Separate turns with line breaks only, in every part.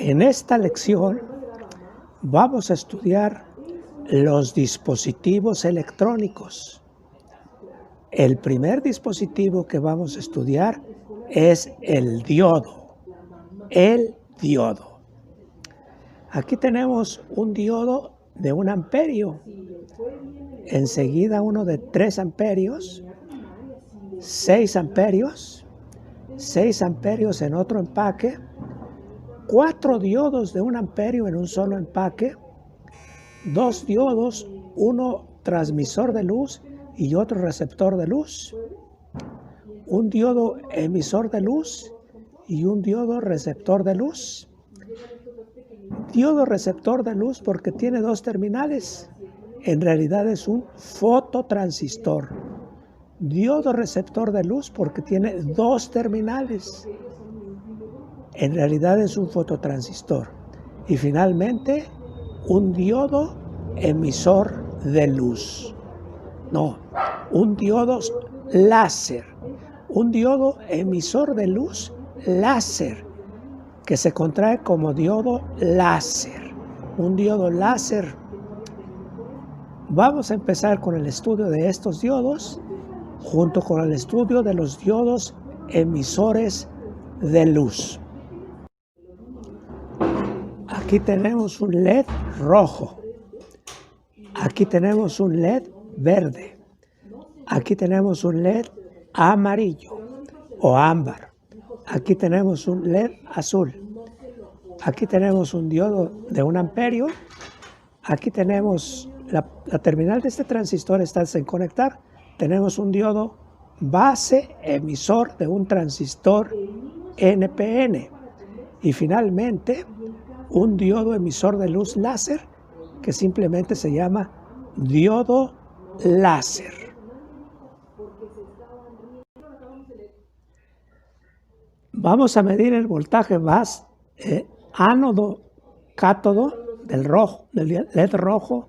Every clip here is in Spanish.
En esta lección vamos a estudiar los dispositivos electrónicos. El primer dispositivo que vamos a estudiar es el diodo. El diodo. Aquí tenemos un diodo de 1 amperio. Enseguida uno de 3 amperios, 6 amperios, 6 amperios en otro empaque, 4 diodos de 1 amperio en un solo empaque, 2 diodos, uno transmisor de luz y otro receptor de luz, un diodo emisor de luz y un diodo receptor de luz. Diodo receptor de luz porque tiene 2 terminales. En realidad es un fototransistor. Diodo receptor de luz porque tiene 2 terminales. En realidad es un fototransistor. Y finalmente, un diodo emisor de luz. No, un diodo láser. Un diodo emisor de luz láser, que se contrae como diodo láser. Un diodo láser. Vamos a empezar con el estudio de estos diodos, junto con el estudio de los diodos emisores de luz. Aquí tenemos un LED rojo. Aquí tenemos un LED verde. Aquí tenemos un LED amarillo o ámbar. Aquí tenemos un LED azul. Aquí tenemos un diodo de 1 amperio. Aquí tenemos la terminal de este transistor está sin conectar. Tenemos un diodo base emisor de un transistor NPN. Y finalmente, un diodo emisor de luz láser que simplemente se llama diodo láser. Vamos a medir el voltaje ánodo-cátodo del LED rojo,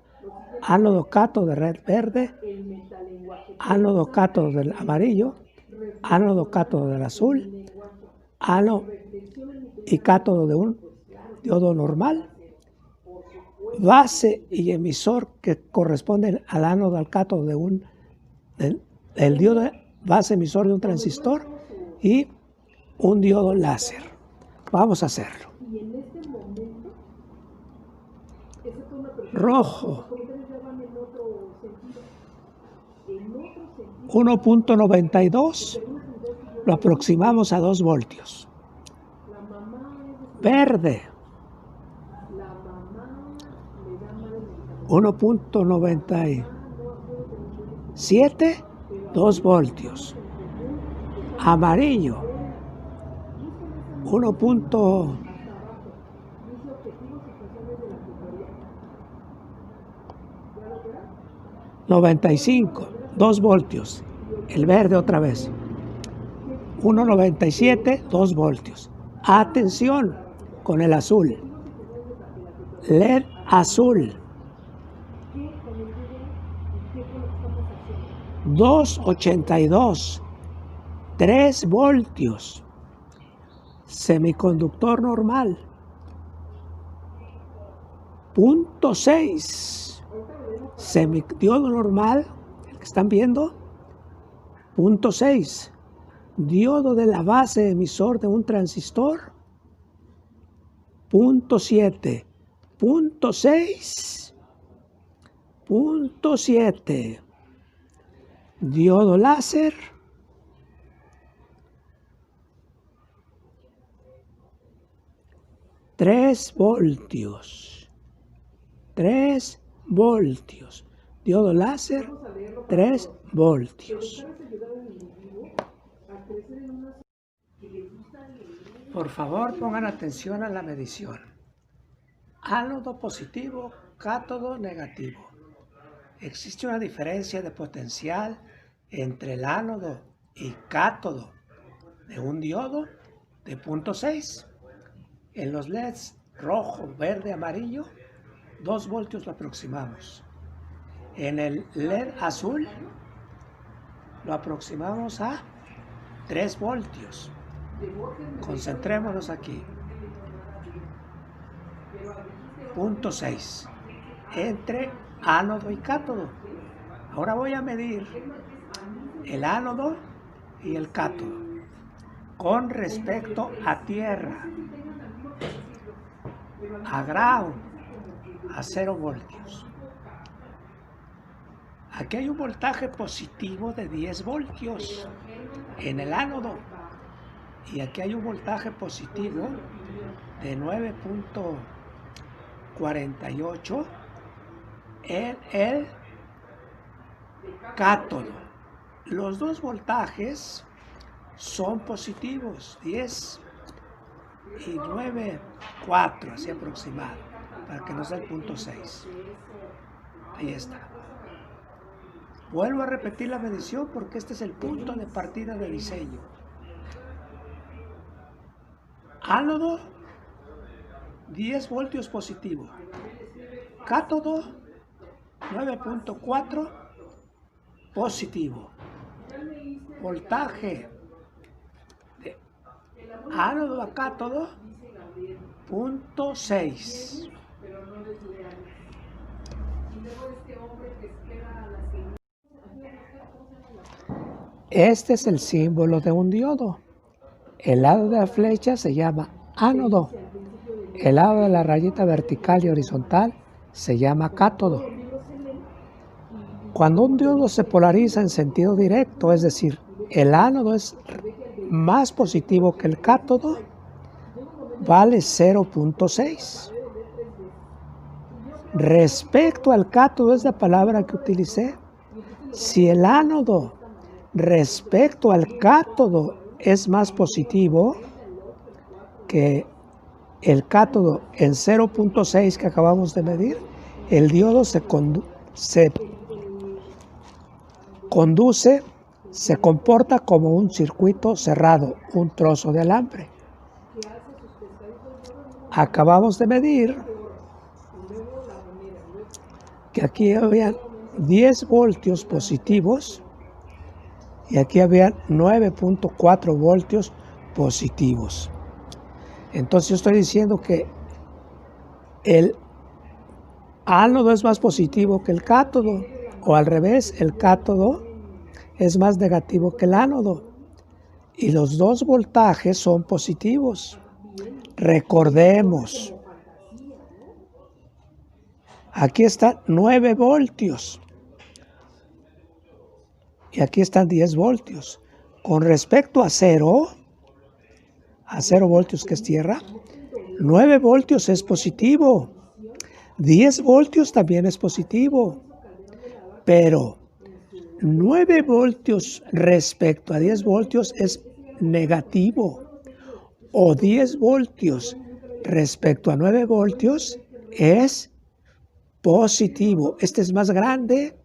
ánodo-cátodo del LED verde, ánodo-cátodo del amarillo, ánodo-cátodo del azul, ánodo y cátodo de un diodo normal, base y emisor que corresponden al ánodo al cátodo del diodo base emisor de un transistor y un diodo láser. Vamos a hacerlo. Rojo, 1.92, lo aproximamos a 2 voltios. Verde, 1.97, 2 voltios. Amarillo, 1.95, 2 voltios. El verde otra vez. 1.97, 2 voltios. Atención con el azul. LED azul. 2.82, 3 voltios. Semiconductor normal. 0.6. Semidiodo normal, el que están viendo. 0.6. Diodo de la base emisor de un transistor. 0.7. 0.6. 0.7. Diodo láser. 3 voltios. 3 voltios. Diodo láser, 3 voltios. Por favor, pongan atención a la medición. Ánodo positivo, cátodo negativo. Existe una diferencia de potencial entre el ánodo y cátodo de un diodo de 0.6. En los LEDs rojo, verde, amarillo, 2 voltios lo aproximamos. En el LED azul lo aproximamos a 3 voltios. Concentrémonos aquí. 0.6 entre ánodo y cátodo. Ahora voy a medir el ánodo y el cátodo con respecto a tierra, a ground, a 0 voltios. Aquí hay un voltaje positivo de 10 voltios en el ánodo y aquí hay un voltaje positivo de 9.48 en el cátodo. Los dos voltajes son positivos, 10 y 9.4, así aproximado, para que no sea el punto 6. Ahí está. Vuelvo a repetir la medición porque este es el punto de partida de diseño. Ánodo, 10 voltios positivo. Cátodo, 9.4 positivo. Voltaje de ánodo a cátodo, 0.6. Este es el símbolo de un diodo. El lado de la flecha se llama ánodo. El lado de la rayita vertical y horizontal se llama cátodo. Cuando un diodo se polariza en sentido directo, es decir, el ánodo es más positivo que el cátodo, vale 0.6. Respecto al cátodo es la palabra que utilicé. Si el ánodo respecto al cátodo es más positivo que el cátodo en 0.6 que acabamos de medir, el diodo se comporta como un circuito cerrado, un trozo de alambre. Acabamos de medir que aquí habían 10 voltios positivos y aquí habían 9.4 voltios positivos. Entonces yo estoy diciendo que el ánodo es más positivo que el cátodo, o al revés, el cátodo es más negativo que el ánodo. Y los dos voltajes son positivos. Recordemos, aquí están 9 voltios y aquí están 10 voltios. Con respecto a 0 voltios que es tierra, 9 voltios es positivo, 10 voltios también es positivo, pero 9 voltios respecto a 10 voltios es negativo, o 10 voltios respecto a 9 voltios es positivo. Este es más grande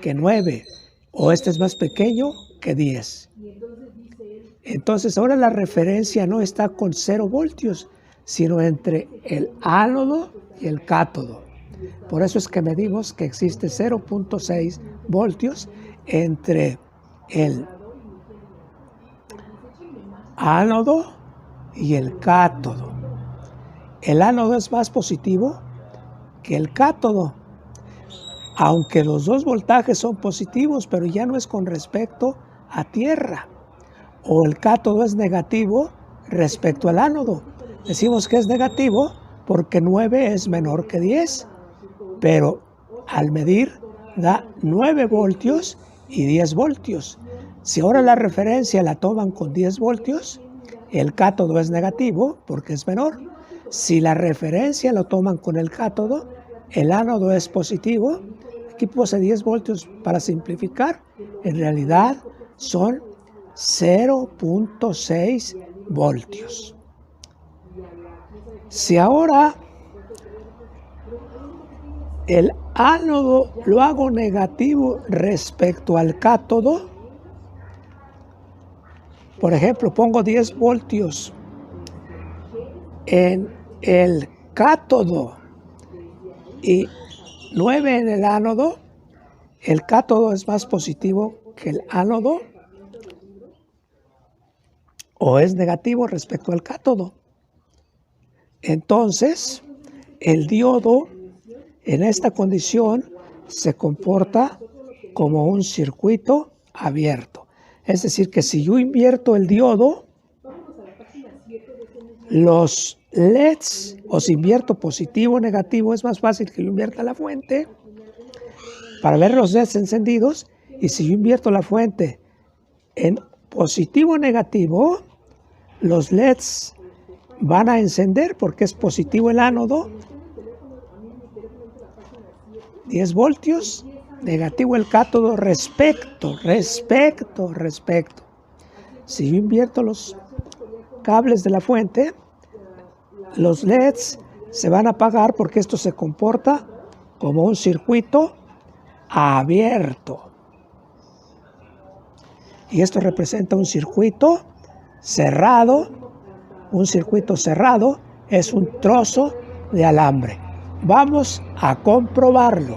que 9, o este es más pequeño que 10. Entonces ahora la referencia no está con 0 voltios, sino entre el ánodo y el cátodo. Por eso es que medimos que existe 0.6 voltios entre el ánodo y el cátodo. El ánodo es más positivo que el cátodo, aunque los dos voltajes son positivos, pero ya no es con respecto a tierra. O el cátodo es negativo respecto al ánodo. Decimos que es negativo porque 9 es menor que 10, pero al medir da 9 voltios y 10 voltios. Si ahora la referencia la toman con 10 voltios, el cátodo es negativo porque es menor. Si la referencia lo toman con el cátodo, el ánodo es positivo. Aquí puse 10 voltios para simplificar. En realidad son 0.6 voltios. Si ahora el ánodo lo hago negativo respecto al cátodo, por ejemplo, pongo 10 voltios en el cátodo y 9 en el ánodo, el cátodo es más positivo que el ánodo, o es negativo respecto al cátodo. Entonces, El diodo en esta condición se comporta como un circuito abierto. Es decir, que si yo invierto el diodo, los LEDs, o si invierto positivo o negativo, es más fácil que yo invierta la fuente para ver los LEDs encendidos. Y si yo invierto la fuente en positivo o negativo, los LEDs van a encender porque es positivo el ánodo, 10 voltios, negativo el cátodo, respecto. Si yo invierto los cables de la fuente, los LEDs se van a apagar porque esto se comporta como un circuito abierto. Y esto representa un circuito cerrado. Un circuito cerrado es un trozo de alambre. Vamos a comprobarlo.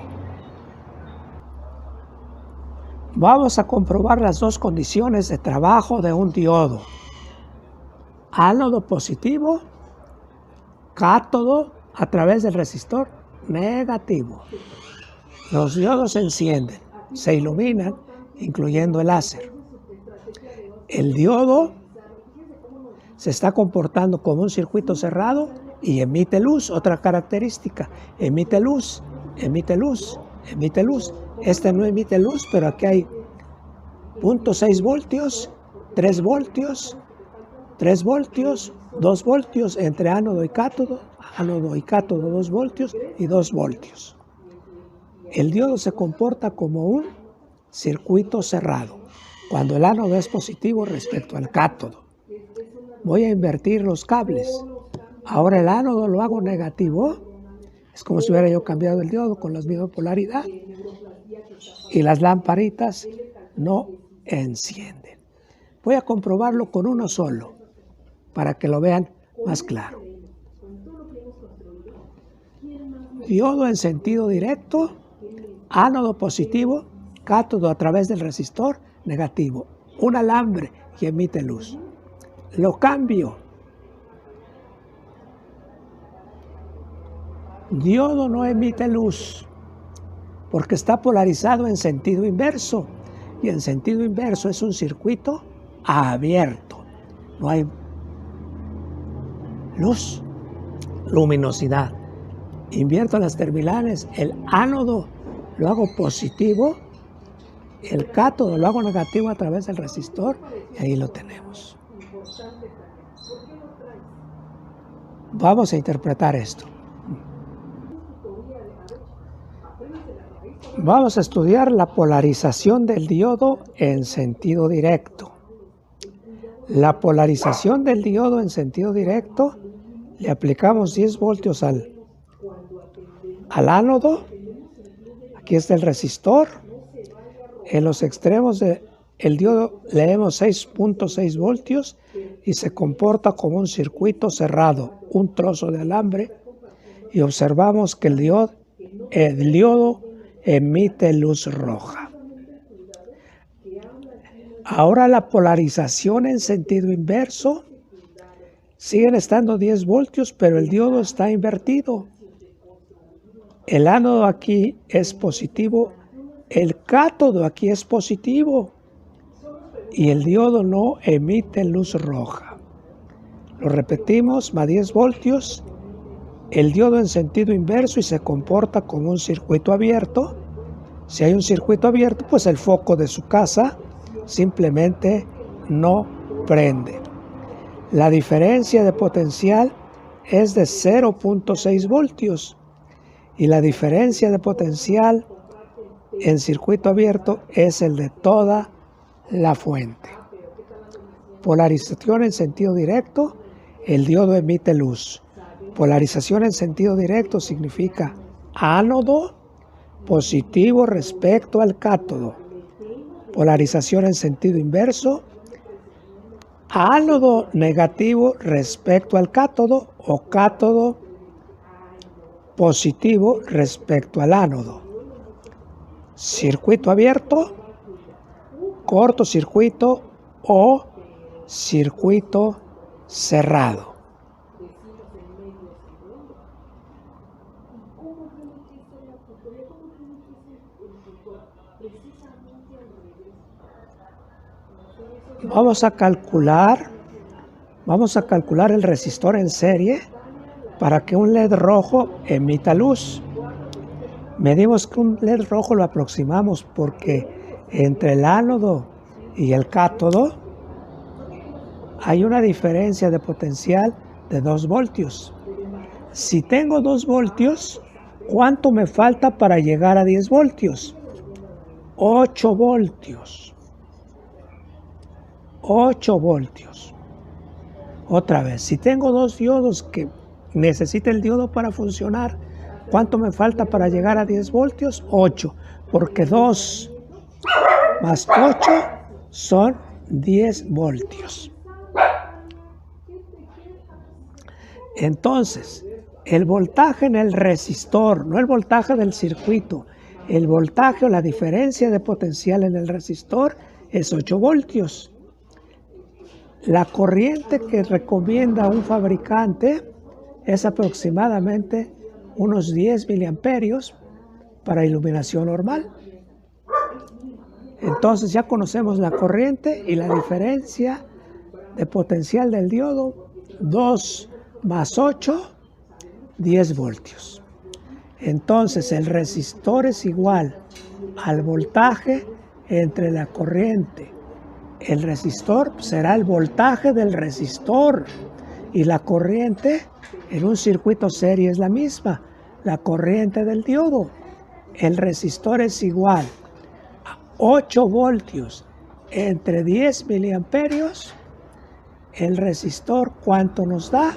Vamos a comprobar las dos condiciones de trabajo de un diodo. Ánodo positivo, cátodo a través del resistor negativo. Los diodos se encienden, se iluminan, incluyendo el láser. El diodo se está comportando como un circuito cerrado y emite luz. Otra característica, emite luz. Este no emite luz, pero aquí hay 0.6 voltios, 3 voltios, 3 voltios, 2 voltios entre ánodo y cátodo 2 voltios y 2 voltios. El diodo se comporta como un circuito cerrado cuando el ánodo es positivo respecto al cátodo. Voy a invertir los cables. Ahora el ánodo lo hago negativo. Es como si hubiera yo cambiado el diodo con la misma polaridad. Y las lamparitas no encienden. Voy a comprobarlo con uno solo para que lo vean más claro. Diodo en sentido directo, ánodo positivo, cátodo a través del resistor negativo. Un alambre que emite luz. Lo cambio. Diodo no emite luz porque está polarizado en sentido inverso. Y en sentido inverso es un circuito abierto. No hay luz, luminosidad. Invierto las terminales. El ánodo lo hago positivo. El cátodo lo hago negativo a través del resistor. Y ahí lo tenemos. Vamos a interpretar esto. Vamos a estudiar la polarización del diodo en sentido directo. La polarización del diodo en sentido directo, le aplicamos 10 voltios al ánodo. Aquí está el resistor. En los extremos del diodo leemos 6.6 voltios y se comporta como un circuito cerrado, un trozo de alambre. Y observamos que el diodo emite luz roja. Ahora la polarización en sentido inverso, siguen estando 10 voltios, pero el diodo está invertido. El ánodo aquí es positivo, el cátodo aquí es positivo y el diodo no emite luz roja. Lo repetimos, más 10 voltios. El diodo en sentido inverso y se comporta como un circuito abierto. Si hay un circuito abierto, pues el foco de su casa simplemente no prende. La diferencia de potencial es de 0.6 voltios y la diferencia de potencial en circuito abierto es el de toda la fuente. Polarización en sentido directo, el diodo emite luz. Polarización en sentido directo significa ánodo positivo respecto al cátodo. Polarización en sentido inverso, ánodo negativo respecto al cátodo o cátodo positivo respecto al ánodo. Circuito abierto, cortocircuito o circuito cerrado. Vamos a calcular el resistor en serie para que un LED rojo emita luz. Medimos que un LED rojo lo aproximamos porque entre el ánodo y el cátodo hay una diferencia de potencial de 2 voltios. Si tengo 2 voltios, ¿cuánto me falta para llegar a 10 voltios? 8 voltios. 8 voltios. Otra vez, si tengo 2 diodos que necesita el diodo para funcionar, ¿cuánto me falta para llegar a 10 voltios? 8, porque 2 más 8 son 10 voltios. Entonces, el voltaje en el resistor, no el voltaje del circuito, el voltaje o la diferencia de potencial en el resistor es 8 voltios. La corriente que recomienda un fabricante es aproximadamente unos 10 miliamperios para iluminación normal. Entonces ya conocemos la corriente y la diferencia de potencial del diodo, 2 más 8, 10 voltios. Entonces el resistor es igual al voltaje entre la corriente. El resistor será el voltaje del resistor y la corriente en un circuito serie es la misma, la corriente del diodo. El resistor es igual a 8 voltios entre 10 miliamperios. El resistor, ¿cuánto nos da?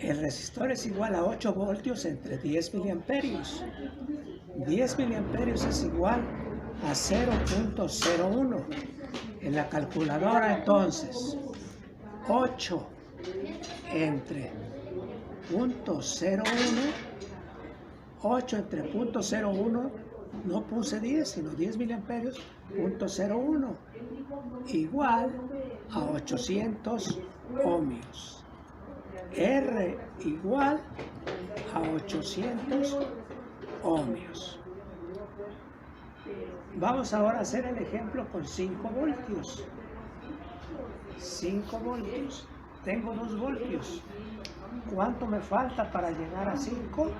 El resistor es igual a 8 voltios entre 10 miliamperios. 10 miliamperios es igual a 0.01. En la calculadora entonces, 8 entre 0.01, 8 entre 0.01, no puse 10, sino 10 miliamperios, 0.01, igual a 800 ohmios. R igual a 800 ohmios. Vamos ahora a hacer el ejemplo con 5 voltios. 5 voltios. Tengo 2 voltios. ¿Cuánto me falta para llegar a 5?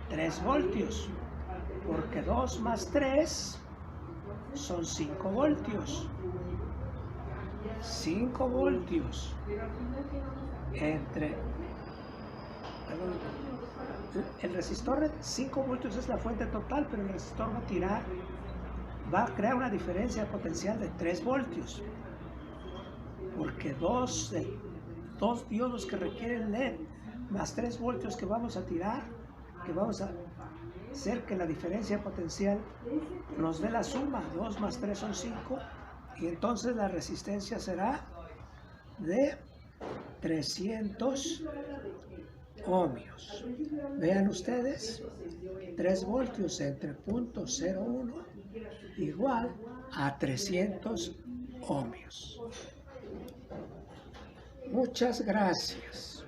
3 voltios. Porque 2 más 3 son 5 voltios. 5 voltios entre el resistor, 5 voltios es la fuente total, pero el resistor va a crear una diferencia potencial de 3 voltios, porque dos diodos que requieren LED más 3 voltios que vamos a tirar, que vamos a hacer que la diferencia potencial nos dé la suma, 2 más 3 son 5, y entonces la resistencia será de 300 ohmios. Vean ustedes, 3 voltios entre 0.01 igual a 300 ohmios. Muchas gracias.